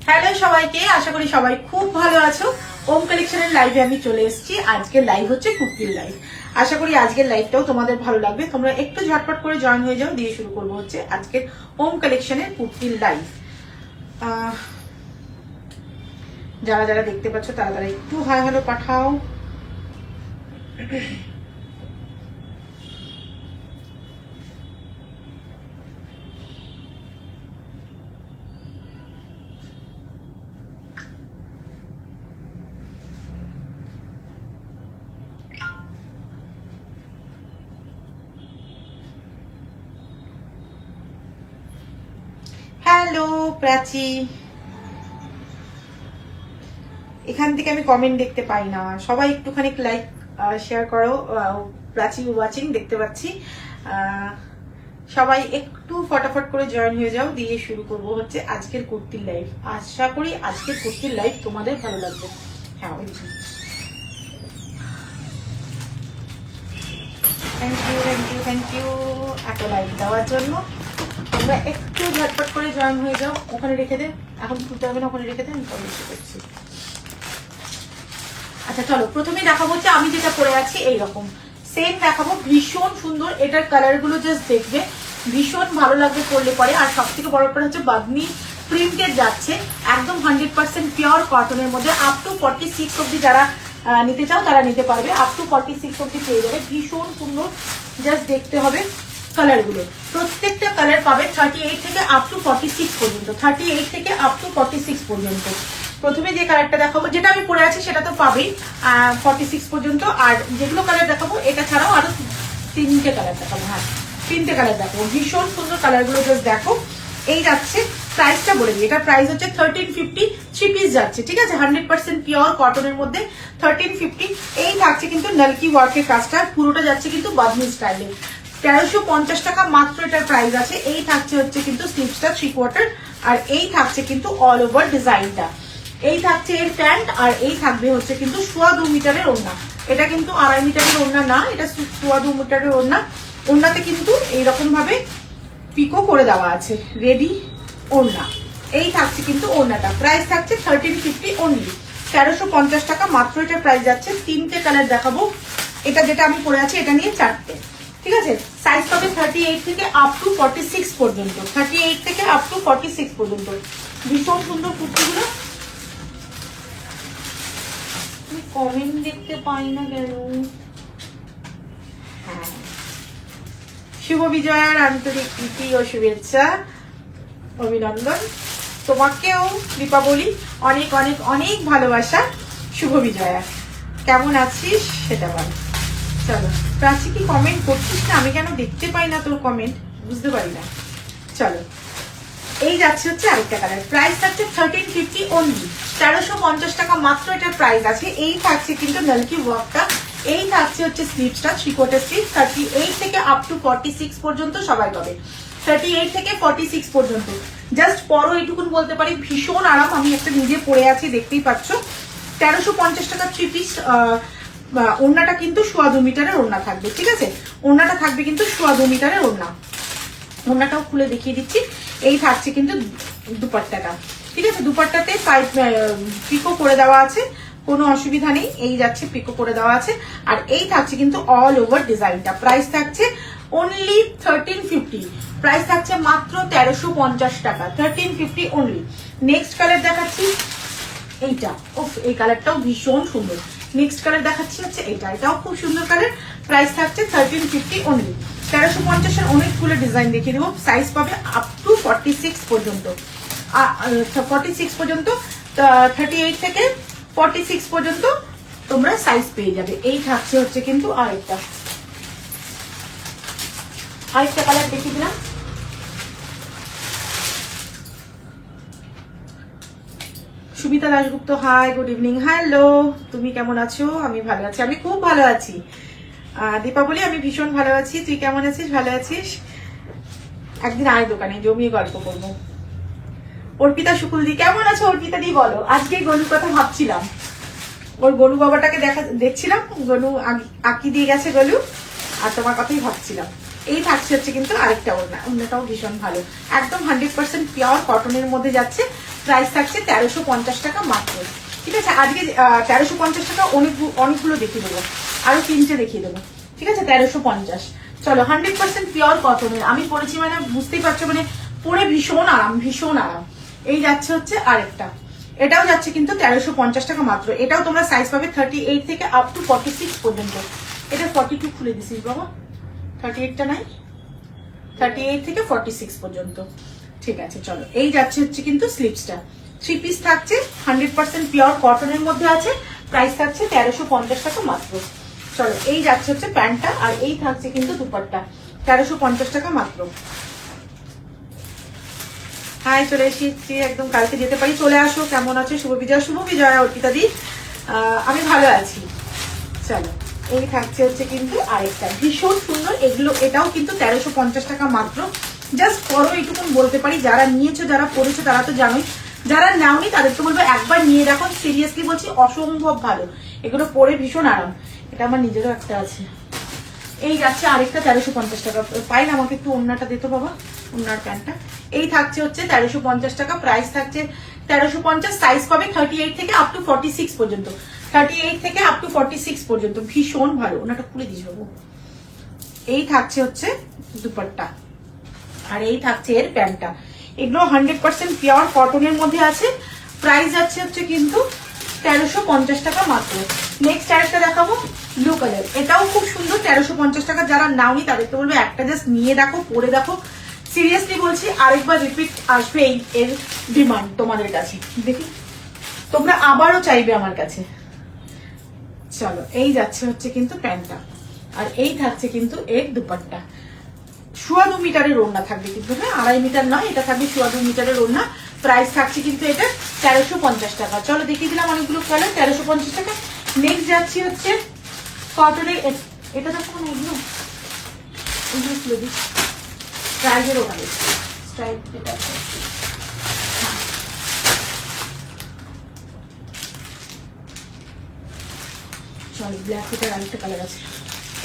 Hello সবাইকে, আশা করি সবাই খুব ভালো আছো। ওম কালেকশনের লাইভে আমি চলে এসেছি। আজকের লাইভ হচ্ছে কুর্তির লাইভ। আশা করি আজকের লাইভটাও তোমাদের ভালো লাগবে। তোমরা একটু ঝটপট করে জয়েন হয়ে যাও, দিয়ে শুরু করবো হচ্ছে আজকের ওম কালেকশনের কুর্তির লাইভ। যারা যারা দেখতে পাচ্ছ তারা তারা একটু হাই হ্যালো পাঠাও। হ্যালো প্রাচী, এখান থেকে আমি কমেন্ট দেখতে পাই না, সবাই একটুখানি লাইক শেয়ার করো। প্রাচী ওয়াচিং দেখতে পাচ্ছি, সবাই একটু ফটাফট করে জয়েন হয়ে যাও, দিয়ে শুরু করব হচ্ছে আজকের কুর্তির লাইভ। আশা করি আজকের কুর্তির লাইভ তোমাদের ভালো লাগবে। হ্যাঁ, thank you thank you thank you এত লাইক দেওয়ার জন্য। তোমরা একটু ঝটপট করে জয়েন হয়ে যাও। ওখানে রেখে দে, এখন তুলতে হবে না, ওখানে রেখে দে, আমি পরে এসে করছি। আচ্ছা চলো, প্রথমে দেখাবো হচ্ছে আমি যেটা পরে আছি এইরকম সেম দেখাবো, ভীষণ সুন্দর। এটার কালার গুলো জাস্ট দেখবে, ভীষণ ভালো লাগবে পরলে পরে। আর সব থেকে বড় ব্যাপার হচ্ছে বাগনি প্রিন্টেড যাচ্ছে, একদম 100% পিওর কটনের মধ্যে। আপ টু 46 অব্দি যারা নিতে চাও তারা নিতে পারবে, আপ টু 46 অব্দি পেয়ে যাবে। ভীষণ সুন্দর, জাস্ট দেখতে হবে কালার গুলো। প্রত্যেকটা কালার পাবে 38 থেকে আপ টু 46 পর্যন্ত, 38 থেকে আপ টু 46 পর্যন্ত। প্রথমে যে কালারটা দেখাবো, যেটা আমি পরে আছি সেটা তো পাবেই 46 পর্যন্ত। আর যেগুলো কালার দেখাবো এটা ছাড়াও আরো তিনটে কালার দেখাবো। হ্যাঁ, তিনটে কালার দেখাবো, ভীষণ সুন্দর কালার গুলো জাস্ট দেখো। এই যাচ্ছে, প্রাইসটা বলে দিই, এটা প্রাইস হচ্ছে 1350, 3 পিস যাচ্ছে, ঠিক আছে। 100% পিওর কটনের মধ্যে 1350। এই থাকছে কিন্তু নালকি ওয়ার্কের কাজটা, পুরোটা যাচ্ছে কিন্তু বাদনি স্টাইলে। 1350 টাকা মাত্র এটার প্রাইস আছে। এই থাকছে হচ্ছে কিন্তু স্লিভসটা 3/4, আর এই থাকছে কিন্তু অল ওভার ডিজাইনটা। এই থাকছে এর প্যান্ট, আর এই থাকবে হচ্ছে কিন্তু 2.25 মিটারের ওড়না। এটা কিন্তু 2.5 মিটারের ওড়না না, এটা 2.25 মিটারের ওড়না। ওড়নাতে কিন্তু এইরকম ভাবে পিকো করে দেওয়া আছে, রেডি ওড়না। এই থাকছে কিন্তু ওড়নাটা, প্রাইস থাকছে 1350 অনলি, 1350 টাকা মাত্র এটার প্রাইস যাচ্ছে। তিনটে কালার দেখাবো, এটা যেটা আমি পরে আছি এটা নিয়ে চারটে, ঠিক আছে। সাইজ পাবে 38 থেকে আপ টু 46 পর্যন্ত, 38 থেকে আপ টু 46 পর্যন্ত। ভীষণ সুন্দর কুর্তিগুলো। কমেন্ট দেখতে পাই না কেন? হ্যাঁ, শুভ বিজয়ার আন্তরিক প্রীতি ও শুভেচ্ছা, অভিনন্দন। তোমাকেও দীপাবলি, অনেক অনেক অনেক ভালোবাসা। শুভ বিজয়া, কেমন আছিস সেটা বল। চলো, প্রাচী কি কমেন্ট করছিস না? আমি কেন দেখতে পাই না তোর কমেন্ট, বুঝতে পারি না। চলো, এই যাচ্ছে হচ্ছে আরেকটা কালার, প্রাইস থাকছে 1350 অনলি, 1350 টাকা মাত্র এটার প্রাইস আছে। এই থাকছে কিন্তু নালকি ওয়ার্কটা। এই থাকছে হচ্ছে স্লিভসটা 3/4 স্লিভ, 38 থেকে আপ টু 46 পর্যন্ত সবাই পাবে, 38 থেকে 46 পর্যন্ত। জাস্ট পরো এইটুকুন বলতে পারি, ভীষণ আরাম। আমি একটা নিজে পরে আছি, দেখতেই পাচ্ছ। 1350 টাকা 3 পিস। ওড়নাটা কিন্তু 2.25 মিটারের ওড়না থাকবে, ঠিক আছে। ওড়নাটা থাকবে কিন্তু 2.25 মিটারের ওড়না। ওড়নাটাও খুলে দেখিয়ে দিচ্ছি। এই থাকছে কিন্তু দুপাট্টাটা, ঠিক আছে। দুপাট্টাতে পিকো করে দেওয়া আছে, কোনো অসুবিধা নেই। এই যাচ্ছে, পিকো করে দেওয়া আছে। আর এই থাকছে কিন্তু অল ওভার ডিজাইনটা। প্রাইস থাকছে অনলি 1350, প্রাইস থাকছে মাত্র 1350 টাকা, 1350 অনলি। নেক্সট কালার দেখাচ্ছি এইটা। এই কালারটাও ভীষণ সুন্দর। নেক্সট কালার দেখাচ্ছি হচ্ছে এটা, এটাও খুব সুন্দর কালার। প্রাইস থাকছে 1350 অনলি, 1350-এর অনেকগুলো ডিজাইন দেখিয়ে দেবো। সাইজ পাবে আপ টু 46 পর্যন্ত, 46 পর্যন্ত, 38 থেকে 46 পর্যন্ত তোমরা সাইজ পেয়ে যাবে। এই থাকছে হচ্ছে কিন্তু আরেকটা কালার দেখিয়ে দিলাম। Sumita Dasgupta, hi, good evening. Hello, তুমি কেমন আছো? আমি ভালো আছি, আমি খুব ভালো আছি। দীপাবলি, আমি ভীষণ ভালো আছি। তুই কেমন আছিস? ভালো আছিস? একদিন আয় দোকানে, জমিয়ে গল্প করবো। অর্পিতা শুকুলদি, কেমন আছো? অর্পিতা দি বলো। আজকে গলুর কথা ভাবছিলাম, ওর গলু বাবাটাকে দেখছিলাম, গলু আঁকি দিয়ে গেছে গলু, আর তোমার কথাই ভাবছিলাম। এই থাকছে হচ্ছে কিন্তু আরেকটা ওড়না, ওড়নাটাও ভীষণ ভালো, একদম 100% পিওর কটনের মধ্যে যাচ্ছে। প্রাইস থাকছে 1350 টাকা মাত্র। ঠিক আছে, আজকে 1350 টাকা অনেকগুলো দেখিয়ে দেবো, আরো 3টে দেখিয়ে দেবো। ঠিক আছে, 1350। চলো 100% পিওর কটনের আমি পরেছি, মানে বুঝতেই পারছো, মানে পরে ভীষণ আরাম, ভীষণ আরাম। এই যাচ্ছে হচ্ছে আরেকটা, এটাও যাচ্ছে কিন্তু 1350 টাকা মাত্র। এটাও তোমরা সাইজ পাবে 38 থেকে আপ টু 46 পর্যন্ত। এটা 42 খুলে দিছিস বাবা, 38টা নাই, 38 থেকে 46 পর্যন্ত। ঠিক আছে, চলো এই যাচ্ছে হচ্ছে কিন্তু স্লিপসটা, 3 পিস থাকছে, 100% পিওর কটনের মধ্যে আছে, প্রাইস থাকছে 1350 টাকা মাত্র। চলো এই যাচ্ছে হচ্ছে প্যান্টটা, আর এই থাকছে কিন্তু দুপাট্টা, 1350 টাকা মাত্র। হাই, চলে এসেছি একদম, কালকে যেতে পারি, চলে আসো। কেমন আছো? শুভ বিজয়, শুভ বিজয় অর্পিতা দি। আমি ভালো আছি। চলো এই থাকছে হচ্ছে কিন্তু আরেকটা ভীষণ সুন্দর, এগুলো এটাও কিন্তু 1350 টাকা মাত্র। জাস্ট পরো, এইটুকুন বলতে পারি, যারা নিয়েছো যারা পরেছো তারা তো জানোই, যারা নাওনি তাদের তো বলবো একবার নিয়ে দেখো, সিরিয়াসলি বলছি অসম্ভব ভালো, এগুলো পরে ভীষণ আরাম। এটা আমার নিজেরও একটা আছে। এই যাচ্ছে আরেকটা 1350 টাকা। পাইল আমাকে একটু ওড়নাটা দিতে বাবা, ওড়নার প্যান্টটা। এই থাকছে হচ্ছে 1350 টাকা, প্রাইস থাকছে 1350, সাইজ পাবে 38 থেকে আপ টু 46 পর্যন্ত, 38 থেকে আপ টু 46 পর্যন্ত, ভীষণ ভালো। ওনাটা খুলে দিস বাবু। এই থাকছে হচ্ছে দুপাট্টা, আর এই থাকছে এর প্যান্টটা। এগুলো 100% পিওর কটনের মধ্যে আছে, প্রাইস যাচ্ছে হচ্ছে কিন্তু 1350 টাকা মাত্র। নেক্সট আরেকটা দেখাবো, ব্লু কালার, এটাও খুব সুন্দর, 1350 টাকা। যারা নাওনি তাদেরকে বলবো একটা জাস্ট নিয়ে দেখো, পরে দেখো, সিরিয়াসলি বলছি আরেকবার রিপিট আসবে এর ডিমান্ড তোমাদের কাছে, দেখি তোমরা আবারও চাইবে আমার কাছে। চলো এই যাচ্ছে হচ্ছে কিন্তু প্যান্টটা, আর এই থাকছে কিন্তু এর দুপাট্টা। 2.5 মিটারের ওড়না থাকবে কিন্তু, হ্যাঁ 2.5 মিটার নয়, এটা থাকবে 2.5 মিটারের ওড়না। প্রাইস থাকছে কিন্তু এটা 1350 টাকা। চলো দেখিয়ে দিলাম অনেকগুলো কালার, 1350 টাকা। নেক্সট যাচ্ছি হচ্ছে কটনের, এটা দেখো না, এগুলো এগুলো খুলে দিই, স্ট্রাইপের ওটা স্ট্রাইপ, এটা চলো ব্ল্যাক, এটা আরেকটা কালার আছে,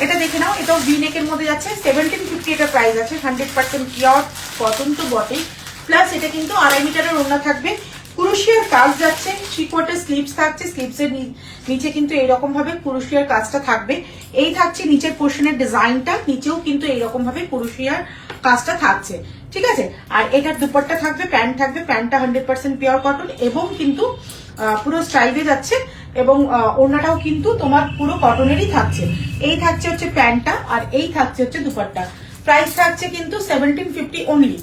এটা দেখে নাও। এটাও ভিনেকের মধ্যে যাচ্ছে, 1750 এটা প্রাইস আছে। 100% পিওর কটন তো বটেই, প্লাস এটা কিন্তু 2.5 মিটারের ওড়না থাকবে, কুরুশিয়ার কাজ যাচ্ছে, 3/4 স্লিভস থাকছে, স্লিভসের নিচে কিন্তু এইরকম ভাবে কুরুশিয়ার কাজটা থাকবে। এই থাকছে নিচের পোর্শনের ডিজাইনটা, নিচেও কিন্তু এইরকম ভাবে কুরুশিয়ার কাজটা থাকছে। ঠিক আছে, আর এটার দুপাট্টা থাকবে, প্যান্ট থাকবে, প্যান্টটা 100% পিওর কটন এবং কিন্তু পুরো স্ট্রাইপে যাচ্ছে, এবং ওড়নাটাও কিন্তু তোমার পুরো কটনেরই থাকছে। এই থাকছে হচ্ছে প্যান্টটা, আর এই থাকছে হচ্ছে দুপাট্টা। প্রাইস থাকছে কিন্তু 1750 অনলি,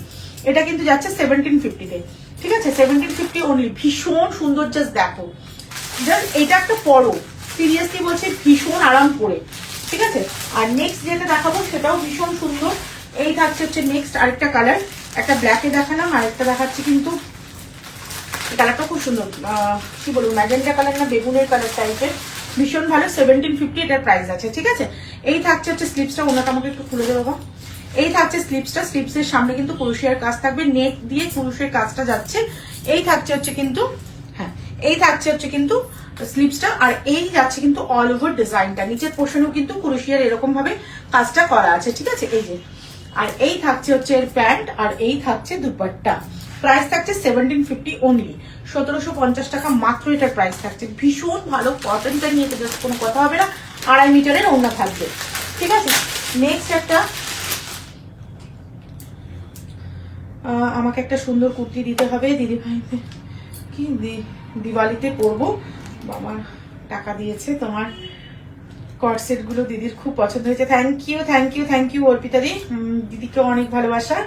এটা কিন্তু যাচ্ছে 1750-তে। ঠিক আছে, 1750 অনলি, ভীষণ সুন্দর, জাস্ট দেখো, জাস্ট এটা একটা পরো, সিরিয়াসলি বলছি ভীষণ আরাম করে। ঠিক আছে, আর নেক্সট যেটা দেখাবো সেটাও ভীষণ সুন্দর। এই থাকছে হচ্ছে নেক্সট আরেকটা কালার, একটা ব্ল্যাকে দেখালাম, আর একটা দেখাচ্ছি কিন্তু কালারটা খুব সুন্দর, কি বলবো ম্যাজেন্টা কালার না বেগুনের কালার টাইপের, ভীষণ ভালো। 1750 এটার প্রাইস আছে। ঠিক আছে, এই থাকছে হচ্ছে স্লিপসটা, ওনাটা আমাকে একটু খুলে দেবো বাবা। এই থাকছে স্লিপসটা, স্লিপসের সামনে কিন্তু কুরুশিয়ার কাজ থাকবে, নেক দিয়ে কুরুশের কাজটা যাচ্ছে। এই থাকছে হচ্ছে কিন্তু, হ্যাঁ এই থাকছে হচ্ছে কিন্তু স্লিপসটা, আর এই যাচ্ছে কিন্তু অল ওভার ডিজাইনটা, নিচের পোর্শনেও কিন্তু কুরুশিয়ার এরকম ভাবে কাজটা করা আছে। ঠিক আছে, এই যে, আর এই থাকছে হচ্ছে এর প্যান্ট, আর এই থাকছে দুপাট্টা। প্রাইস থাকছে 1750 অনলি, 1750 টাকা মাত্র এটার প্রাইস থাকছে। ভীষণ ভালো, কটনটা নিয়ে তো জাস্ট কোনো কথা হবে না, 2.5 মিটারের ওড়না থাকবে। ঠিক আছে, নেক্সট একটা, আমাকে একটা সুন্দর কুর্তি দিতে হবে দিদি ভাইতে, কি দিওয়ালিতে পরবো, বাবা টাকা দিয়েছে, তোমার কর্সেট গুলো দিদির খুব পছন্দ হয়েছে। Thank you, thank you, thank you Arpita di, দিদিকে অনেক ভালোবাসা।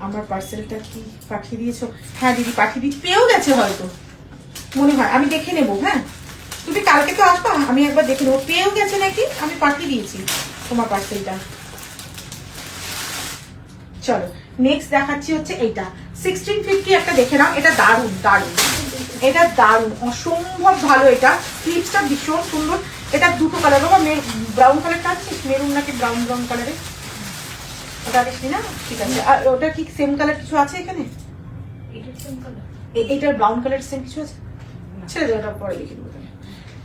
আমার পার্সেলটা কি পাঠিয়ে দিয়েছো? হ্যাঁ দিদি পাঠিয়ে দিচ্ছি, পেয়েও গেছে হয়তো মনে হয়, আমি দেখে নেবো। হ্যাঁ তুমি কালকে তো আসবা, আমি একবার দেখে নেবো পেয়েও গেছে নাকি, আমি পাঠিয়ে দিয়েছি তোমার পার্সেলটা। চলো নেক্সট দেখাচ্ছি হচ্ছে এইটা, 1650 একটা দেখে নাও, এটা দারুণ দারুণ, এটা দারুণ, অসম্ভব ভালো। এটা স্লিপসটা ভীষণ সুন্দর, এটা দুটো কালার, বাবা ব্রাউন কালারটা আছে, মেরুন নাকি ব্রাউন ব্রাউন কালারে, ওটা দেখি না। ঠিক আছে, আর ওটা কি সেম কালার কিছু আছে এখানে? এইটার ব্রাউন কালার সেম কিছু আছে, ছেড়ে দাও, ওটা পরে দেখে দেবো।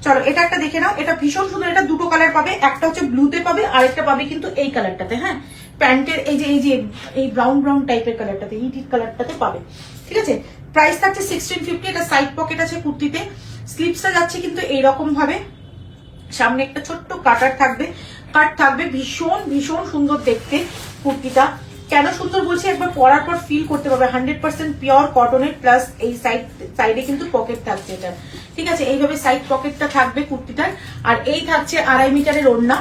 চলো এটা একটা দেখে নাও, এটা ভীষণ সুন্দর, এটা দুটো কালার পাবে, একটা হচ্ছে ব্লুতে পাবে, আর একটা পাবে কিন্তু এই কালারটাতে। হ্যাঁ প্যান্টের এই ব্রাউন ব্রাউন টাইপের কালারটাতে, হিট কালারটাতে পাবে। ঠিক আছে, প্রাইস থাকছে 1650। এটা সাইড পকেট আছে কুর্তিতে, স্লিপসটা যাচ্ছে কিন্তু এইরকম ভাবে, সামনে একটা ছোট্ট কাটার থাকবে, কাট থাকবে, ভীষণ ভীষণ সুন্দর দেখতে কুর্তিটা। কেন সুন্দর বলছি, একবার পরার পর ফিল করতে পারবে। 100% পিওর কটনের, প্লাস এই সাইডে কিন্তু পকেট থাকছে এটা। ঠিক আছে, এইভাবে সাইড পকেটটা থাকবে কুর্তিটার। আর এই থাকছে 2.5 মিটারের ওড়না,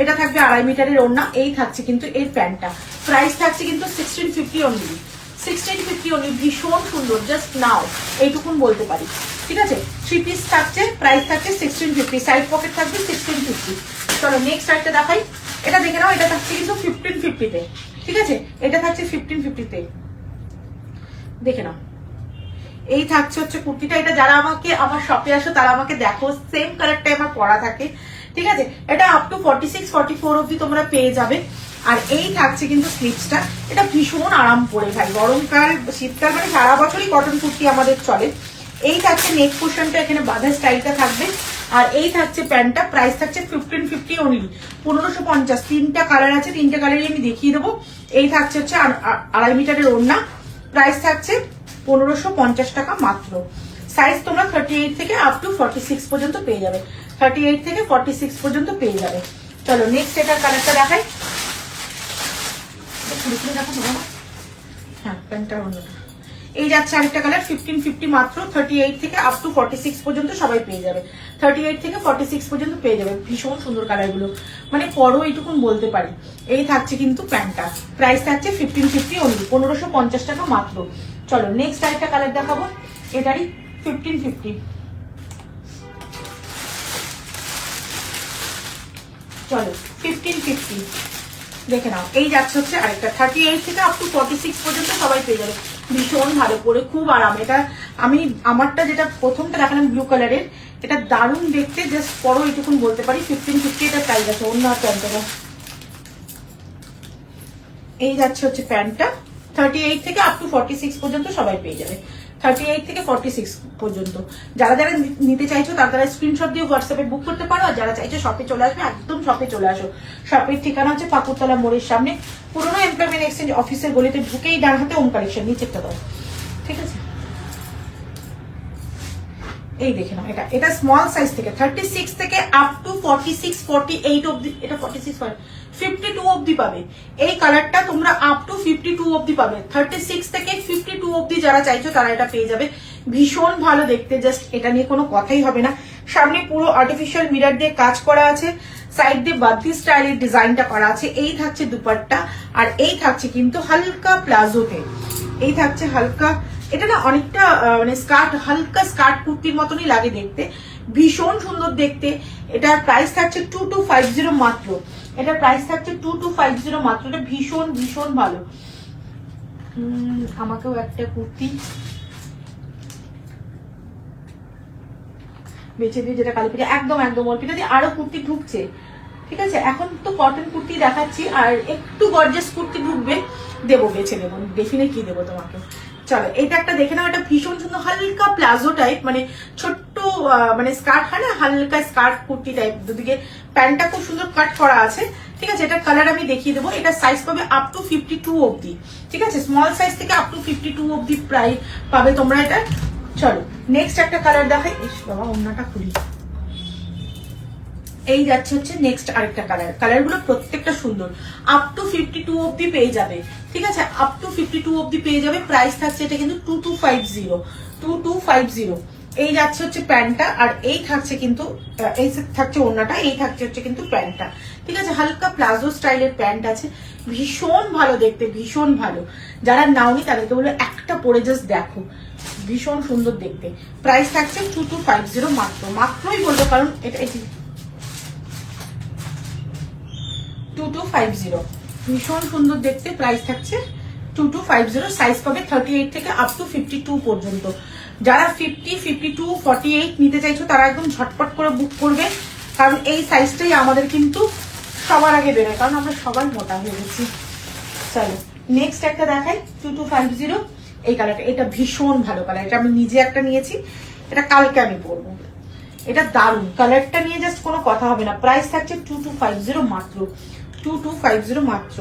এটা থাকবে 2.5 মিটারের ওড়না। এই থাকছে কিন্তু এর প্যান্টটা, প্রাইস থাকছে কিন্তু 1650 অনলি, 1650 অনলি। ভীষণ সুন্দর, জাস্ট নাও এইটুকুন বলতে পারি। ঠিক আছে, 3 পিস থাকছে, প্রাইস থাকছে 1650, সাইড পকেট থাকবে 1650। চলো নেক্সট আরেকটা দেখাই, এটা দেখে নাও। এটা থাকছে কিন্তু 1550-তে। ঠিক আছে, এটা থাকছে 1550-তে, দেখে নাও। এই থাকছে হচ্ছে কুর্তিটা। এটা যারা আমাকে আমার শপে আসো তারা আমাকে দেখো, সেম কালারটাই আমার পরা থাকে। ঠিক আছে, এটা আপ টু 46-44 অব্দি তোমরা পেয়ে যাবে। আর এই থাকছে কিন্তু স্লিপসটা, এটা ভীষণ আরাম পরে ভাই, গরমকাল শীতকাল মানে সারা বছরই কটন কুর্তি আমাদের চলে। এই থাকছে নেক পোর্শনটা, এখানে বাঁধা স্টাইলটা থাকবে। আর এই থাকছে প্যান্টটা, প্রাইস থাকছে 1550 অনলি, 1550। 3টা কালার আছে, 3টা কালারই আমি দেখিয়ে দেবো। এই থাকছে হচ্ছে 2.5 মিটারের ওড়না, প্রাইস থাকছে 1550 টাকা মাত্র। সাইজ তোমরা 38 থেকে আপ টু 46 পর্যন্ত পেয়ে যাবে, 38 থেকে 46 পর্যন্ত পেয়ে যাবে। চলো নেক্সট এটার কালারটা দেখাই। হ্যাঁ, প্যান্টটার ওড়নাটা এই যাচ্ছে আরেকটা কালার, 1550 মাত্র, 38 থেকে আপ টু 46 পর্যন্ত সবাই পেয়ে যাবে, 38 থেকে 46 পর্যন্ত পেয়ে যাবে। ভীষণ সুন্দর কালারগুলো, মানে পরও এইটুকুন বলতে পারি। এই থাকছে কিন্তু প্যান্টটা, প্রাইস থাকছে 1550 অনলি, 1550 টাকা মাত্র। চলো নেক্সট আরেকটা কালার দেখাবো, এটারই 1550। চলো 1550 দেখে নাও। এই যাচ্ছে হচ্ছে আরেকটা, 38 থেকে আপ টু 46 পর্যন্ত সবাই পেয়ে যাবে। ভীষণ ভালো পরে, খুব আরাম। এটা আমি আমারটা যেটা প্রথমটা দেখালাম ব্লু কালারের, এটা দারুণ দেখতে, জাস্ট পরো এইটুকুন বলতে পারি। 1550 এটা প্রাইস আছে। অন্য প্যান্টটা এই যাচ্ছে হচ্ছে প্যান্টটা, 38 থেকে আপ টু 46 পর্যন্ত সবাই পেয়ে যাবে, 38 থেকে 46 পর্যন্ত। যারা যারা নিতে চাইছো তারা স্ক্রিনশট দিয়ে হোয়াটসঅ্যাপে বুক করতে পারো। আর যারা চাইছো শপে চলে আসবে, একদম শপে চলে আসো। শপের ঠিকানা হচ্ছে পাকুরতলা মোড়ের সামনে, পুরোনো এমপ্লয়মেন্ট এক্সচেঞ্জ অফিসের গলিতে ঢুকেই ডান হাতে ওম কালেকশন, নিচেরটা দাও। ঠিক আছে, এই দেখে নাও। এটা স্মল সাইজ থেকে 36 থেকে আপ টু 46 48 অবধি, এটা 46 52 অবধি পাবে। এই কালারটা তোমরা আপ টু 52 অবধি পাবে, 36 থেকে 52 অবধি যারা চাইছো তারা এটা পেয়ে যাবে। ভীষণ ভালো দেখতে, জাস্ট এটা নিয়ে কোনো কথাই হবে না। সামনে পুরো আর্টিফিশিয়াল মিরর দিয়ে কাজ করা আছে, সাইড দিয়ে বাদ্দি স্টাইলের ডিজাইনটা করা আছে। এই থাকছে দুপাট্টা, আর এই থাকছে কিন্তু হালকা প্লাজোতে, এই থাকছে হালকা, এটা না অনেকটা মানে স্কার্ট, হালকা স্কার্ট কুর্তির মতনই লাগে দেখতে, ভীষণ সুন্দর দেখতে। এটার প্রাইস থাকছে 2250 মাত্র, এটার প্রাইস থাকছে 2250 মাত্র। এটা ভীষণ ভীষণ ভালো। আমাকেও একটা কুর্তি বেছে দিয়ে, যেটা কালী পুজো একদম একদম অল্পিটা দিয়ে আরো কুর্তি ঢুকছে। ঠিক আছে, এখন তো কটন কুর্তি দেখাচ্ছি, আর একটু গর্জিয়াস কুর্তি ঢুকবে, দেবো, বেছে দেবো, ডেফিনেটলি দেবো তোমাকে। চলো এটা একটা দেখে নাও, এটা ভীষণ সুন্দর হালকা প্লাজো টাইপ, মানে ছোট্ট মানে স্কার্ট হয় না, হালকা স্কার্ট কুর্তি টাইপ, দুদিকে প্যান্টটা খুব সুন্দর কাট করা আছে। ঠিক আছে, এটা কালার আমি দেখিয়ে দেবো। এটা সাইজ পাবে আপ টু 52 অবধি। ঠিক আছে, স্মল সাইজ থেকে আপ টু 52 অবধি প্রাইস পাবে তোমরা এটা। চলো নেক্সট একটা কালার দেখাই। বাবা অন্যটা খুলি। এই যাচ্ছে হচ্ছে নেক্সট আরেকটা কালার, কালারগুলো প্রত্যেকটা সুন্দর। আপ টু 52 অবধি পেয়ে যাবে। ঠিক আছে, আপ টু 52 অবধি পেয়ে যাবে। প্রাইস থাকছে এটা কিন্তু 2250। এই যাচ্ছে হচ্ছে প্যান্টটা, আর এই থাকছে কিন্তু এই থাকছে ওড়নাটা, এই থাকছে হচ্ছে কিন্তু প্যান্টটা। ঠিক আছে, হালকা প্লাজো স্টাইলের প্যান্ট আছে, ভীষণ ভালো দেখতে, ভীষণ ভালো। যারা নাওনি তাদেরকে বলে একটা পরে জাস্ট দেখো, ভীষণ সুন্দর দেখতে। প্রাইস থাকছে 2250 মাত্র, মাত্রই বলবো কারণ এটা 2250, ভীষণ সুন্দর দেখতে। প্রাইস থাকছে 2250, সাইজ পাবে 38 থেকে আপ টু 52 পর্যন্ত। যারা 50, 52, 48 নিতে চাইছো তারা একদম ঝটপট করে বুক করবে, কারণ এই সাইজটাই আমাদের কিন্তু সবার আগে বেরোয়, কারণ আমরা সবাই মোটা হয়ে গেছি। চলো নেক্সট একটা দেখাই, 2250। এই কালারটা, এটা ভীষণ ভালো কালার, এটা আমি নিজে একটা নিয়েছি, এটা কালকে আমি পরবো। এটা দারুণ, কালারটা নিয়ে জাস্ট কোনো কথা হবে না। প্রাইস থাকছে 2250 মাত্র, 2250 মাত্র।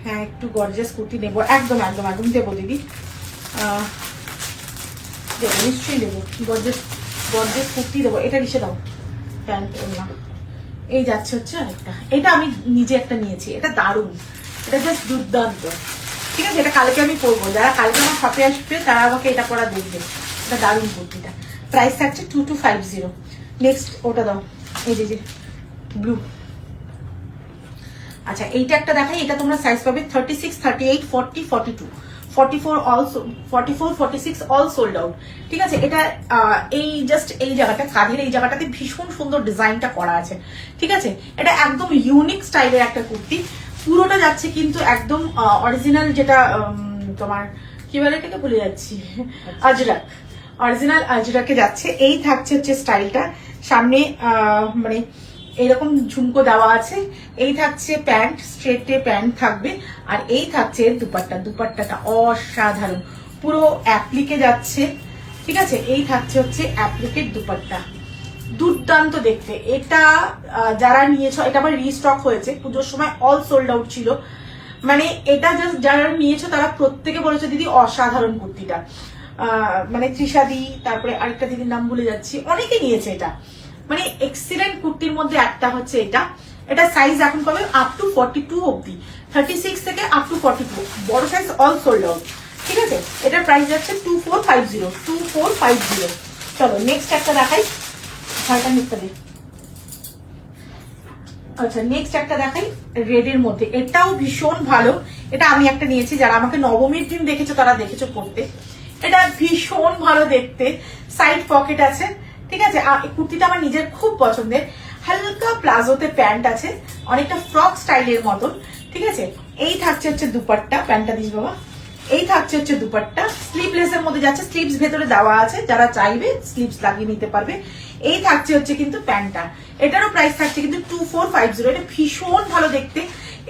হ্যাঁ একটু গর্জিয়াস কুর্তি নেবো, একদম একদম একদম দেবো দিদি, দেবো নিশ্চয়ই দেবো, গর্জিয়াস গর্জিয়াস কুর্তি দেবো। এটা রিসে দাও প্যান্ট না, এই যাচ্ছে হচ্ছে আরেকটা, এটা আমি নিজে একটা নিয়েছি, এটা দারুণ, এটা জাস্ট দুর্দান্ত, ঠিক আছে? এটা কালকে আমি পরবো, যারা কালকে আমার শপে আসবে তারা আমাকে এটা পরা দেখবে, এটা দারুণ কুর্তিটা। প্রাইস থাকছে 2250। নেক্সট ওটা দাও, এই যে ব্লু। আচ্ছা এইটা একটা দেখাই, এটা তোমরা সাইজ পাবে 36, 38, 40, 42, 44 অলসো, 44, 46 অল সোল্ড আউট, ঠিক আছে? এটা এই জাস্ট এই জায়গাটা, কাঁধের এই জায়গাটাতে ভীষণ সুন্দর ডিজাইনটা করা আছে, ঠিক আছে? এটা একদম ইউনিক স্টাইলের একটা কুর্তি, পুরোটা যাচ্ছে কিন্তু একদম অরিজিনাল, যেটা তোমার কি বলে এটাকে ভুলে যাচ্ছি, আজরাক, অরিজিনাল আজরাকে যাচ্ছে। এই থাকছে হচ্ছে স্টাইলটা, সামনে মানে এইরকম ঝুমকো দেওয়া আছে, এই থাকছে প্যান্ট, স্ট্রেটে প্যান্ট থাকবে, আর এই থাকছে দুপাট্টা, দুপাট্টাটা অসাধারণ, পুরো অ্যাপ্লিকে যাচ্ছে, ঠিক আছে? এই থাকছে হচ্ছে অ্যাপ্লিকের দুপাট্টা, দুর্দান্ত দেখতে। এটা যারা নিয়েছ, এটা আবার রিস্টক হয়েছে, পুজোর সময় অল সোল্ড আউট ছিল, মানে এটা জাস্ট যারা নিয়েছো তারা প্রত্যেকে বলেছে দিদি অসাধারণ কুর্তিটা, মানে তৃষাদি, তারপরে আরেকটা দিদির নাম ভুলে যাচ্ছি, অনেকে নিয়েছে এটা, মানে এক্সিলেন্ট কুর্তির মধ্যে একটা হচ্ছে এটা। এটা সাইজ এখন পাবে আপ টু 42 অব্দি, 36 থেকে আপ টু 42, বড় সাইজ অল সোল্ড আউট, ঠিক আছে? এটার প্রাইস যাচ্ছে 2450, 2450। চলো নেক্সট একটা দেখাই, ছয়টা নিতে দিই। আচ্ছা নেক্সট একটা দেখাই রেড এর মধ্যে, এটাও ভীষণ ভালো, এটা আমি একটা নিয়েছি, যারা আমাকে নবমীর দিন দেখেছো তারা দেখেছো পড়তে, এটা ভীষণ ভালো দেখতে, সাইড পকেট আছে, ঠিক আছে? কুর্তিটা আমার নিজের খুব পছন্দের, হালকা প্লাজোতে প্যান্ট আছে, অনেকটা ফ্রক স্টাইলের মতন, ঠিক আছে? এই থাকছে হচ্ছে দুপাট্টা, প্যান্টটা দিস বাবা, এই থাকছে হচ্ছে দুপাট্টা, স্লিভলেস এর মধ্যে যাচ্ছে, স্লিভস ভেতরে দেওয়া আছে, যারা চাইবে স্লিভস লাগিয়ে নিতে পারবে। এই থাকছে হচ্ছে কিন্তু প্যান্টটা, এটারও প্রাইস থাকছে কিন্তু 2450, এটা ভীষণ ভালো দেখতে।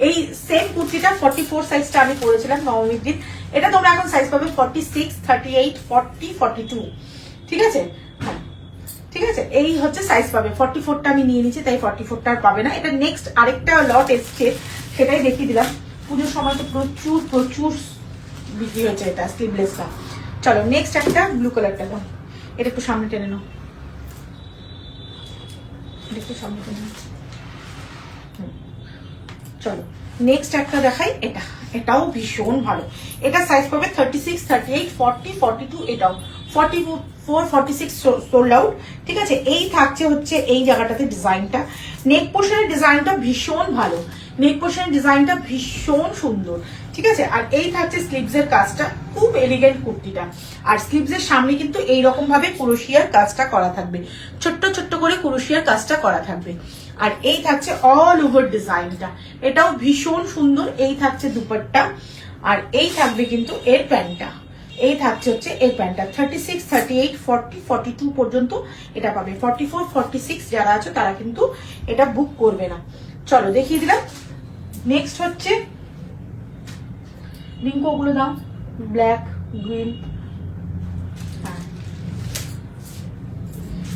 এই সেম কুর্তিটা 44 সাইজটা আমি পরেছিলাম নবমীর দিন, এটা তোমরা এখন সাইজ পাবে 46, 38, 40, 42, ঠিক আছে? হ্যাঁ ঠিক আছে, এই হচ্ছে সাইজ পাবে। 44টা আমি নিয়ে নিচ্ছি, তাই 44টা আর পাবে না। এটা নেক্সট আরেকটা লট এসছে, সেটাই দেখিয়ে দিলাম, পুজোর সময় তো প্রচুর প্রচুর বিক্রি হয়েছে এটা স্লিভলেসটা। চলো নেক্সট একটা ব্লু কালারটা দাও, এটা একটু সামনে টেনে নাও, একটু সামনে টেনে নাও। চলো নেক্সট একটা দেখাই, এটা এটাও ভীষণ ভালো, এটা সাইজ পাবে 36, 38, 40, 42, এটাও 44, 46 সোল্ড আউট, ঠিক আছে? এই থাকছে হচ্ছে এই জায়গাটাতে ডিজাইনটা, নেক পোর্শনের ডিজাইনটা ভীষণ ভালো, নেক পোর্শনের ডিজাইনটা ভীষণ সুন্দর, ঠিক আছে? আর এই থাকছে স্লিভস এর কাজটা, খুব এলিগেন্ট কুর্তিটা, আর স্লিভস এর সামনে কিন্তু এইরকম ভাবে কুরুশিয়ার কাজটা করা থাকবে, ছোট্ট ছোট্ট করে কুরুশিয়ার কাজটা করা থাকবে, আর এই থাকছে অল ওভার ডিজাইনটা, এটাও ভীষণ সুন্দর। এই থাকছে দুপাট্টা, আর এই থাকবে কিন্তু এর প্যান্টটা, এই থাকছে হচ্ছে এর প্যান্টটা। 36, 38, 40, 42 পর্যন্ত এটা পাবে, 44, 46 যারা আছে তারা কিন্তু এটা বুক করবে না। চলো দেখিয়ে দিলাম। নেক্সট হচ্ছে রিঙ্কো, ওগুলো দাও, ব্ল্যাক, গ্রিন।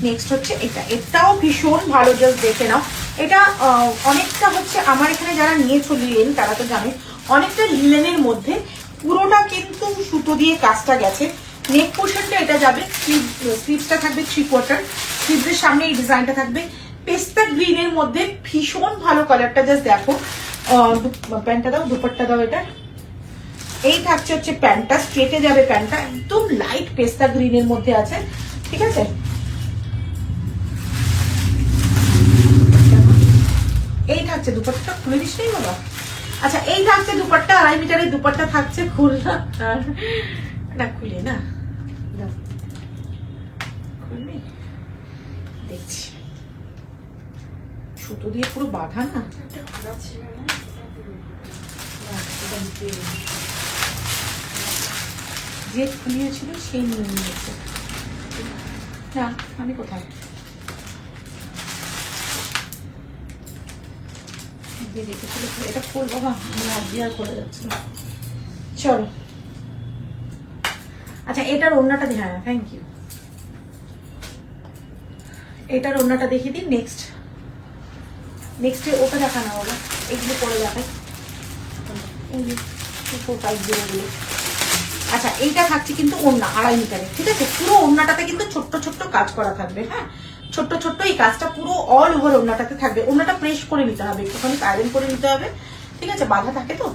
নেক্সট হচ্ছে এটা, এটাও ভীষণ ভালো, জাস্ট দেখে নাও। এটা অনেকটা হচ্ছে আমার এখানে যারা নিয়েছো লিলেন তারা তো জানে, অনেকটা লিলেনের মধ্যে, পুরোটা কিন্তু সুতো দিয়ে কাজটা গেছে। নেক পোর্শনটা এটা যাবে, স্লিভসটা থাকবে 3/4, স্লিভসের সামনে এই ডিজাইনটা থাকবে পেস্তা গ্রিনের মধ্যে, ভীষণ ভালো কালারটা, জাস্ট দেখো। প্যান্টটা দাও, দুপাট্টা দাও, এটা এই থাকছে হচ্ছে প্যান্টটা, স্ট্রেটে যাবে প্যান্টটা, একদম লাইট পেস্তা গ্রিনের মধ্যে আছে, ঠিক আছে? এই থাকছে দুপাট্টা, খুলে দিস নেই বাবা। আচ্ছা এই থাকছে দুপাট্টা, 2.5 মিটারের দুপাট্টা থাকছে, খুলনা না খুলে না, দেখছি সুতো দিয়ে পুরো বাঁধা না, যে খুলিয়েছিল সেই নিয়ে নিয়েছে না, আমি কোথায় এটা খুলবো, আমি হাত দিয়ে আর খুলে যাচ্ছে না। চলো আচ্ছা এটার ওড়নাটা, হ্যাঁ থ্যাংক ইউ, এটার ওড়নাটা দেখিয়ে দিন। নেক্সটে ওটা দেখানো হবে, এগুলো পরে দেখাই। 2450 আচ্ছা, এইটা থাকছে কিন্তু ওড়না 2.5 মিটারের, ঠিক আছে। পুরো ওড়নাটাতে কিন্তু ছোট্ট ছোট্ট কাজ করা থাকবে, হ্যাঁ, ছোট্ট ছোট্ট এই কাজটা পুরো অল ওভার ওড়নাটাতে থাকবে। ওড়নাটা প্রেস করে নিতে হবে, একটুখানি আয়রন করে নিতে হবে, ঠিক আছে, বাঁধা থাকে তো।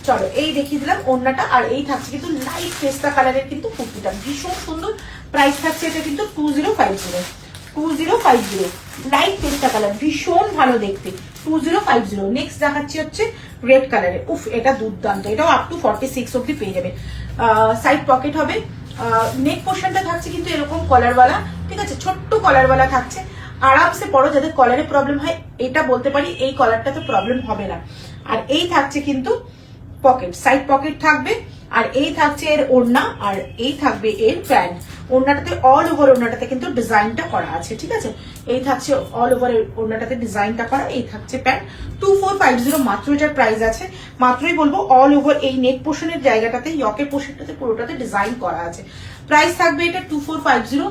চলো, এই দেখিয়ে দিলাম ওড়নাটা। আর এই থাকছে কিন্তু লাইট পেস্তা কালারের কিন্তু কুর্তিটা ভীষণ সুন্দর। প্রাইস থাকছে এটা কিন্তু 2050 লাইট পেস্তা কালার, ভীষণ ভালো দেখতে, 2050। নেক্সট দেখাচ্ছি হচ্ছে রেড কালারের। উফ, এটা দুর্দান্ত, এটাও আপ টু 46 অব্দি পেয়ে যাবে। সাইড পকেট হবে, নেক পোর্শনটা থাকছে কিন্তু এরকম কলারওয়ালা, ঠিক আছে, ছোট্ট কলারওয়ালা থাকছে। আরামসে পরো, যাদের কলারে প্রবলেম হয় এটা বলতে পারি এই কলারটাতে প্রবলেম হবে না। আর এই থাকছে কিন্তু পকেট, সাইড পকেট থাকবে। আর এই থাকছে এর ওড়না, আর এই থাকবে এর প্যান্ট। ওড়নাটাতে অল ওভার ওড়নাটাতে কিন্তু ডিজাইনটা করা আছে, ঠিক আছে। এই থাকছে অল ওভার ওড়নাটাতে ডিজাইনটা করা, এই থাকছে প্যান্ট। 2450 মাত্র এটার প্রাইস আছে। মাত্রই বলবো অল ওভার এই নেক পোর্শনের জায়গাটাতে, ইয়কের পোর্শনটাতে পুরোটাতে ডিজাইন করা আছে। প্রাইস থাকবে এটা 2450।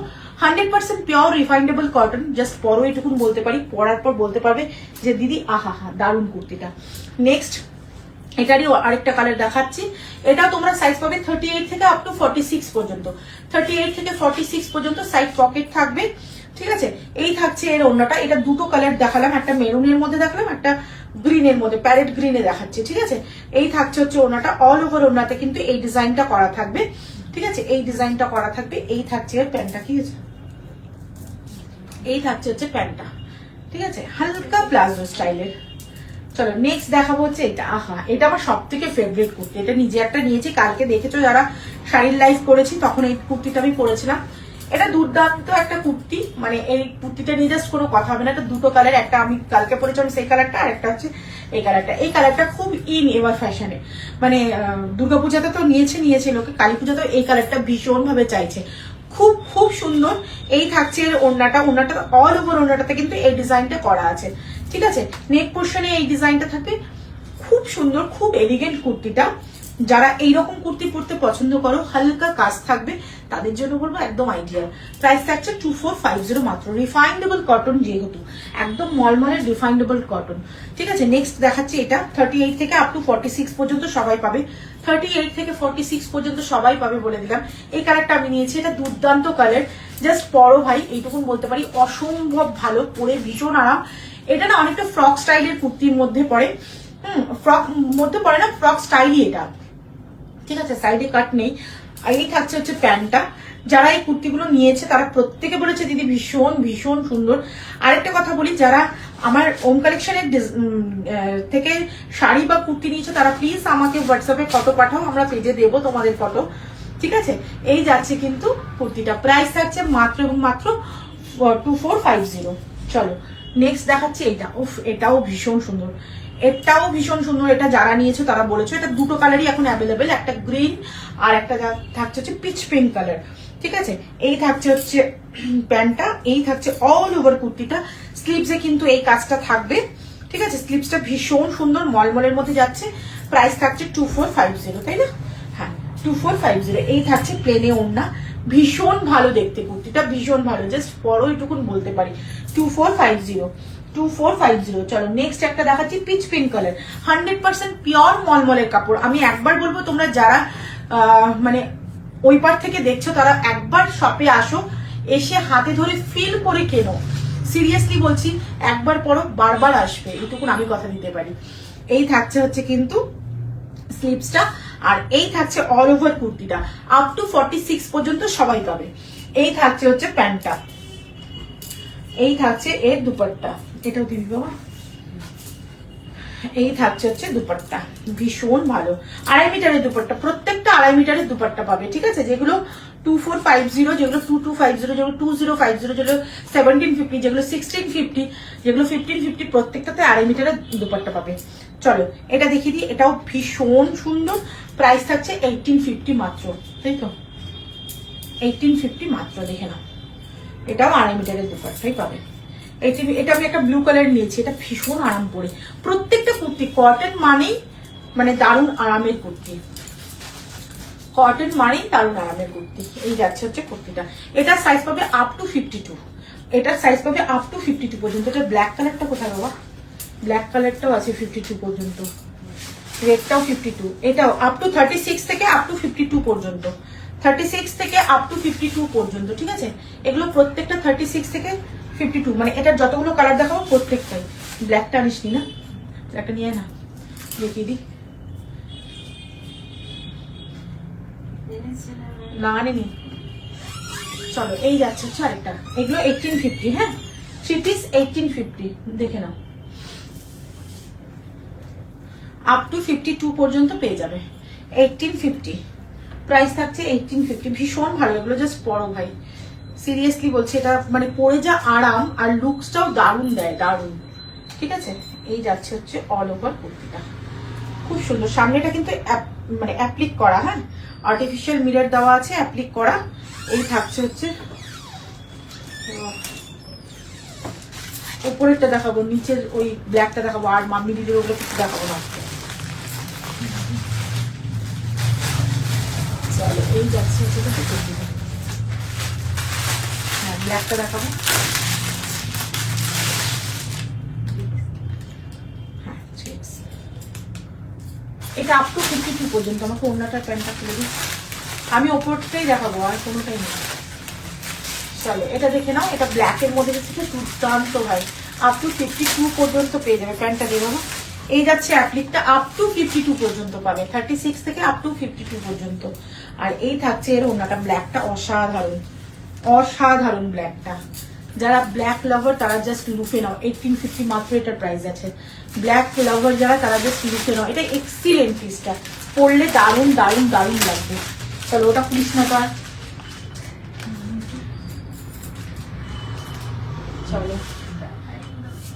100% পিওর রিফাইন্ডেবল কটন। জাস্ট পরো, এটুকুন বলতে পারি, পরার পর বলতে পারবে যে দিদি আহা হা দারুণ কুর্তিটা। নেক্সট এটারই আরেকটা কালার দেখাচ্ছি। এটাও তোমরা সাইজ পাবে 38 থেকে আপ টু 46 পর্যন্ত। 38 থেকে 46 পর্যন্ত সাইড পকেট থাকবে, ঠিক আছে। এই থাকছে এর ওড়নাটা। এটা দুটো কালার দেখালাম, একটা মেরুনের মধ্যে দেখালাম, একটা গ্রিনের মধ্যে, প্যারেট গ্রিনে দেখাচ্ছে, ঠিক আছে। এই থাকছে হচ্ছে ওড়নাটা, অল ওভার ওড়নাতে কিন্তু এই ডিজাইনটা করা থাকবে, ঠিক আছে, এই ডিজাইনটা করা থাকবে। এই থাকছে এর প্যান্টটা, কি আছে, এই থাকছে হচ্ছে প্যান্টটা, ঠিক আছে, হালকা প্লাজো স্টাইলের। চলো নেক্সট দেখাবো হচ্ছে এটা। আহা, এটা আমার সব থেকে ফেভারিট কুর্তি। এটা নিজে একটা নিয়েছি, কালকে দেখেছো যারা শাড়ির লাইভ করেছি তখন এই কুর্তিটা আমি পরেছিলাম। এটা দুর্দান্ত একটা কুর্তি, মানে এই কুর্তিটা নিয়ে জাস্ট কোনো কথা হবে না। এটা দুটো কালার, একটা আমি কালকে পরেছিলাম সেই কালারটা, আর একটা হচ্ছে এই কালারটা। এই কালারটা খুব ইন এবার ফ্যাশনে, মানে দুর্গাপূজাতে তো নিয়েছে লোকে, কালী পূজাতেও এই কালারটা ভীষণ ভাবে চাইছে। খুব খুব সুন্দর। এই থাকছে ওড়নাটা, ওড়নাটা অল ওভার ওড়নাটাতে কিন্তু এই ডিজাইনটা করা আছে, ঠিক আছে। নেক পোর্শনে এই ডিজাইনটা থাকবে, খুব সুন্দর, খুব এলিগেন্ট কুর্তিটা। যারা এইরকম কুর্তি পরতে পছন্দ করো, হালকা কাজ থাকবে, তাদের জন্য বলবো একদম আইডিয়াল। প্রাইস থাকছে 2450 মাত্র। রিফাইন্ডেবল কটন, যেহেতু একদম মলমলের রিফাইন্ডেবল কটন, ঠিক আছে। নেক্সট দেখাচ্ছি এটা 38 থেকে আপ টু 46 পর্যন্ত সবাই পাবে। 38 থেকে 46 পর্যন্ত সবাই পাবে বলে দিলাম। এই কালারটা আমি নিয়েছি, এটা দুর্দান্ত কালার। জাস্ট পরো ভাই, এইটুকুন বলতে পারি, অসম্ভব ভালো, পরে ভীষণ আরাম। এটা না অনেকটা ফ্রক স্টাইলের কুর্তির মধ্যে পড়ে, ফ্রক মধ্যে পড়ে না, ফ্রক স্টাইলই এটা, ঠিক আছে, সাইডে কাট নেই। আর এই থাকছে হচ্ছে প্যান্টটা। যারা এই কুর্তিগুলো নিয়েছে তারা প্রত্যেকে বলেছে দিদি ভীষণ ভীষণ সুন্দর। আরেকটা কথা বলি, যারা আমার ওম কালেকশনের থেকে শাড়ি বা কুর্তি নিয়েছে তারা প্লিজ আমাকে হোয়াটসঅ্যাপে ফটো পাঠাও, আমরা পেজে দেবো তোমাদের ফটো, ঠিক আছে। এই যাচ্ছে কিন্তু কুর্তিটা, প্রাইস থাকছে মাত্র এবং মাত্র 2450। চলো নেক্সট দেখাচ্ছি এইটা। উফ, এটাও ভীষণ সুন্দর, এটাও ভীষণ সুন্দর। এটা যারা নিয়েছো তারা বলেছো। এটা দুটো কালারই এখন অ্যাভেলেবেল, একটা গ্রিন আর একটা থাকছে হচ্ছে পিচ পিঙ্ক কালার, ঠিক আছে। এই থাকছে হচ্ছে প্যান্টটা, এই থাকছে অল ওভার কুর্তিটা। স্লিভসে কিন্তু এই কাজটা থাকবে, ঠিক আছে। স্লিভসটা ভীষণ সুন্দর, মলমলের মধ্যে যাচ্ছে। প্রাইস থাকছে 2450, তাই না? হ্যাঁ, 2450। এই থাকছে প্লেনে ওড়না, ভীষণ ভালো দেখতে কুর্তিটা, ভীষণ ভালো। জাস্ট পরো, এটুকুন বলতে পারি। 2450। চলো নেক্সট একটা দেখাচ্ছি, পিচ পিঙ্ক কালার। 100% পিওর মলমলের কাপড়। আমি একবার বলবো, তোমরা যারা মানে ওই পার থেকে দেখছো তারা একবার শপে আসো, এসে হাতে ধরে ফিল করে কেনো। সিরিয়াসলি বলছি, একবার পরো বারবার আসবে, এটুকুন আমি কথা দিতে পারি। এই থাকছে হচ্ছে কিন্তু স্লিভসটা, আর এই থাকছে অল ওভার কুর্তিটা, আপ টু 46 পর্যন্ত সবাই পাবে। এই থাকছে হচ্ছে প্যান্টটা, এই থাকছে এর দুপাট্টা, এটাও দিবি বাবা। এই থাকছে হচ্ছে দুপাট্টা, ভীষণ ভালো। 2.5 মিটারের দুপাট্টা, প্রত্যেকটা 2.5 মিটারের দুপাট্টা পাবে, ঠিক আছে। যেগুলো 2450, যেগুলো 2250, যেগুলো 2050, যেগুলো 1750, যেগুলো 1650, যেগুলো 1550, প্রত্যেকটাতে 2.5 মিটারের দুপাট্টা পাবে। চলো এটা দেখিয়ে দিই, এটাও ভীষণ সুন্দর। প্রাইস থাকছে 1850 মাত্র, তাই তো, 1850 মাত্র। দেখে নাও, এটাও 2.5 মিটারের দুপাট্টাই পাবে। এটা আমি একটা ব্লু কালার নিয়েছি, এটা ভীষণ আরাম পরে। প্রত্যেকটা কুর্তি কটন মানেই মানে দারুণ আরামের কুর্তি, কটন মানেই দারুণ আরামের কুর্তি। এই যাচ্ছে হচ্ছে কুর্তিটা, এটার সাইজ পাবে আপ টু 52, এটার সাইজ পাবে আপ টু 52 পর্যন্ত। এটা ব্ল্যাক কালারটা কোথায় বাবা? ব্ল্যাক কালারটাও আছে 52 পর্যন্ত, রেডটাও 52, এটাও আপ টু 36 থেকে আপ টু 52 পর্যন্ত, 36 থেকে আপ টু 52 পর্যন্ত, ঠিক আছে। এগুলো প্রত্যেকটা 36 থেকে 52, মানে এটা যতগুলো কালার দেখাবো প্রত্যেকটাই। ব্ল্যাকটা আনিসনি না? ব্ল্যাকটা নিয়ে না, দেখিয়ে দিই। না আনেনি, চলো এই যাচ্ছে হচ্ছে আরেকটা। এগুলো 1850, হ্যাঁ 3 পিস 1850, দেখে নাও। আপ টু 52 পর্যন্ত পেয়ে যাবে। 1850 প্রাইস থাকছে, 1850। ভীষণ ভালো, এগুলো জাস্ট পরো ভাই, সিরিয়াসলি বলছি। এটা মানে পরে যা আরাম, আর লুকসটাও দারুণ দেয়, দারুণ, ঠিক আছে। এই যাচ্ছে হচ্ছে অল ওভার কুর্তিটা, খুব সুন্দর। সামনেটা কিন্তু মানে অ্যাপ্লিক করা, হ্যাঁ আর্টিফিশিয়াল মিরর দেওয়া আছে, অ্যাপ্লিক করা। এই থাকছে হচ্ছে, উপরেরটা দেখাবো, নিচের ওই ব্ল্যাকটা দেখাবো, আর মাম্মি দিদির ওগুলো কিছু দেখাবো না। চলো এই যাচ্ছে হ্যাঁ ব্ল্যাকটা দেখাবো, হ্যাঁ এটা আপ টু 52 পর্যন্ত। আমাকে অন্যটা প্যান্টটা খুলে দিই, আমি ওপরটাই দেখাবো, আর কোনোটাই নেই। চলো এটা দেখে নাও, এটা ব্ল্যাকের মধ্যে হচ্ছে দুর্দান্ত ভাই, আপ টু 52 পর্যন্ত পেয়ে যাবে। প্যান্টটা দেবো না, এই যাচ্ছে অ্যাপ্লিকটা আপ টু 52 পর্যন্ত পাবে, 36 থেকে আপ টু 52 পর্যন্ত। আর এই থাকছে এর ওনাটা, ব্ল্যাকটা অসাধারণ, অসাধারণ ব্ল্যাকটা। যারা ব্ল্যাক লাভার তারা জাস্ট লুফে নাও, 1850 মাত্র এটার প্রাইস আছে। ব্ল্যাক লাভার যারা, তারা জাস্ট লুফে নাও, এটা এক্সিলেন্ট পিসটা, পরলে দারুণ দারুণ দারুণ লাগবে। চলো ওটা পুলিশ না তো, চলো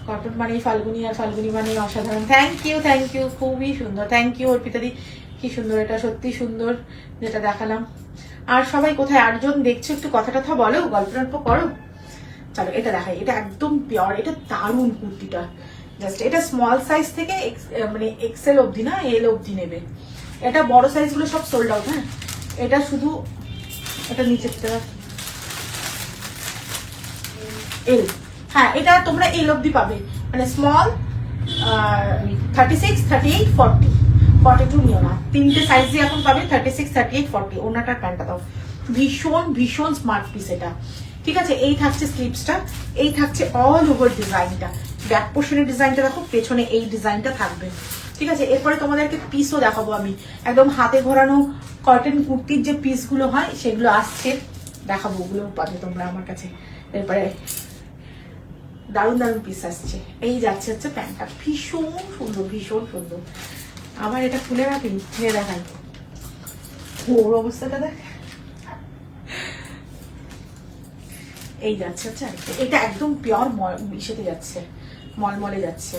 কটন মানে ফাল্গুনি, আর ফাল্গুনি মানে অসাধারণ। থ্যাংক ইউ, খুবই সুন্দর, থ্যাংক ইউ অর্পিতাদি, কি সুন্দর, এটা সত্যি সুন্দর যেটা দেখালাম। আর সবাই কোথায়, 8 জন দেখছো, একটু কথা টথা বলো, গল্প টল্প করো। চলো এটা দেখাই, এটা একদম পিওর, এটা দারুণ কুর্তিটা। জাস্ট এটা স্মল সাইজ থেকে মানে এক্সেল অবধি না, এল অবধি নেবে। এটা বড় সাইজ গুলো সব সোল্ড আউট, হ্যাঁ। এটা শুধু, এটা নিচেরটা এল, হ্যাঁ এটা তোমরা এল অবধি পাবে, মানে স্মল 36, 38, 40, 42 নিও না, তিনটে সাইজই এখন পাবে, 36, 38, 40। ওনাটার প্যান্টটা দাও, ভীষণ ভীষণ স্মার্ট পিস এটা, ঠিক আছে। এই থাকছে স্লিপসটা, এই থাকছে অল ওভার ডিজাইনটা, ব্যাক পোর্শনের ডিজাইনটা দেখো, পেছনে এই ডিজাইনটা থাকবে, ঠিক আছে। এরপরে তোমাদেরকে পিসও দেখাবো আমি, একদম হাতে ঘোরানো কটন কুর্তির যে পিসগুলো হয় সেগুলো আসছে, দেখাবো, ওগুলো পাবে তোমরা আমার কাছে। এরপরে দারুণ দারুণ পিস আসছে। এই যাচ্ছে হচ্ছে প্যান্টটা, ভীষণ সুন্দর, ভীষণ সুন্দর। আবার এটা খুলে রাখি, নিয়ে দেখাই ওর অবস্থাটা দেখ। এই যাচ্ছে হচ্ছে আরেকটা, এটা একদম পিওর ইসেতে যাচ্ছে, মলমলে যাচ্ছে,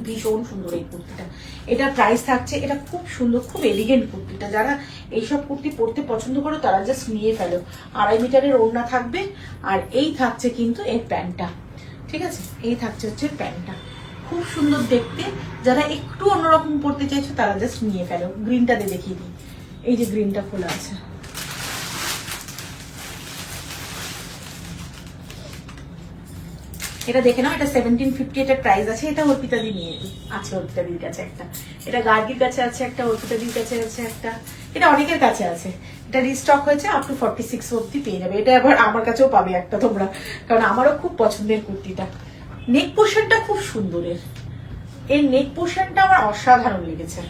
ভীষণ সুন্দর এই কুর্তিটা। এটা প্রাইস থাকছে, এটা খুব সুন্দর, খুব এলিগেন্ট কুর্তিটা। যারা এইসব কুর্তি পরতে পছন্দ করো তারা জাস্ট নিয়ে ফেলো। 2.5 মিটারের ওড়না থাকবে, আর এই থাকছে কিন্তু এর প্যান্টটা, ঠিক আছে। এই থাকছে হচ্ছে প্যান্টটা, খুব সুন্দর দেখতে। যারা একটু অন্যরকম পরতে চাইছো তারা জাস্ট নিয়ে ফেলো। গ্রিনটা দিয়ে দেখিয়ে দিই, এই যে গ্রিনটা খোলা আছে, এটা দেখে নাও, এটা 1750 এটার প্রাইস আছে। এটা অর্পিতাদি নিয়ে আছে, অর্পিতাদির কাছে একটা, এটা গার্গির কাছে আছে একটা, অর্পিতাদির কাছে আছে একটা, এটা অনেকের কাছে আছে। এটা রিস্টক হয়েছে, আপ টু 46 অব্দি পেয়ে যাবে। এটা আবার আমার কাছেও পাবে একটা তোমরা, কারণ আমারও খুব পছন্দের কুর্তিটা। নেক পোর্শনটা খুব সুন্দরের, এই নেক পোর্শনটা আমার অসাধারণ লেগেছে।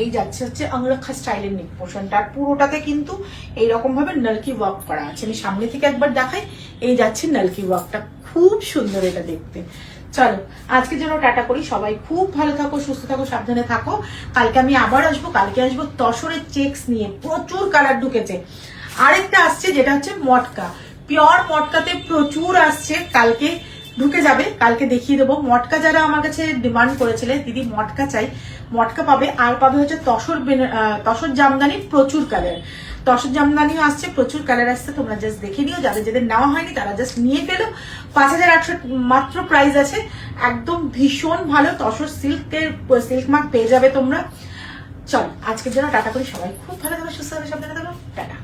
এই যাচ্ছে হচ্ছে অঙ্গরক্ষা স্টাইলের নেক পোর্শনটা, আর পুরোটাতে কিন্তু এইরকম ভাবে নালকি ওয়ার্ক করা আছে। আমি সামনে থেকে একবার দেখাই, এই যাচ্ছে নালকি ওয়ার্কটা, খুব সুন্দর এটা দেখতে। চলো আজকের জন্য টাটা করি, সবাই খুব ভালো থাকো, সুস্থ থাকো, সাবধানে থাকো। কালকে আমি আবার আসবো, কালকে আসবো তসরের চেক্স নিয়ে, প্রচুর কালার ঢুকেছে। আরেকটা আসছে যেটা হচ্ছে মটকা, পিওর মটকাতে প্রচুর আসছে, কালকে ঢুকে যাবে, কালকে দেখিয়ে দেবো। মটকা যারা আমার কাছে ডিমান্ড করেছিলে, দিদি মটকা চাই, মটকা পাবে। আর পাবে হচ্ছে তসর জামদানির প্রচুর কালার, তসর জামদানিও আসছে, প্রচুর কালার আসছে। তোমরা জাস্ট দেখে নিও, যাদের যাদের নেওয়া হয়নি তারা জাস্ট নিয়ে ফেলো। 5800 মাত্র প্রাইস আছে, একদম ভীষণ ভালো তসর সিল্কের, সিল্ক মার্ক পেয়ে যাবে তোমরা। চলো আজকের জন্য টাটা করি, সবাই খুব ভালো থাকো, সুস্থ থাকো, সাবধানে থাকো, টাটা।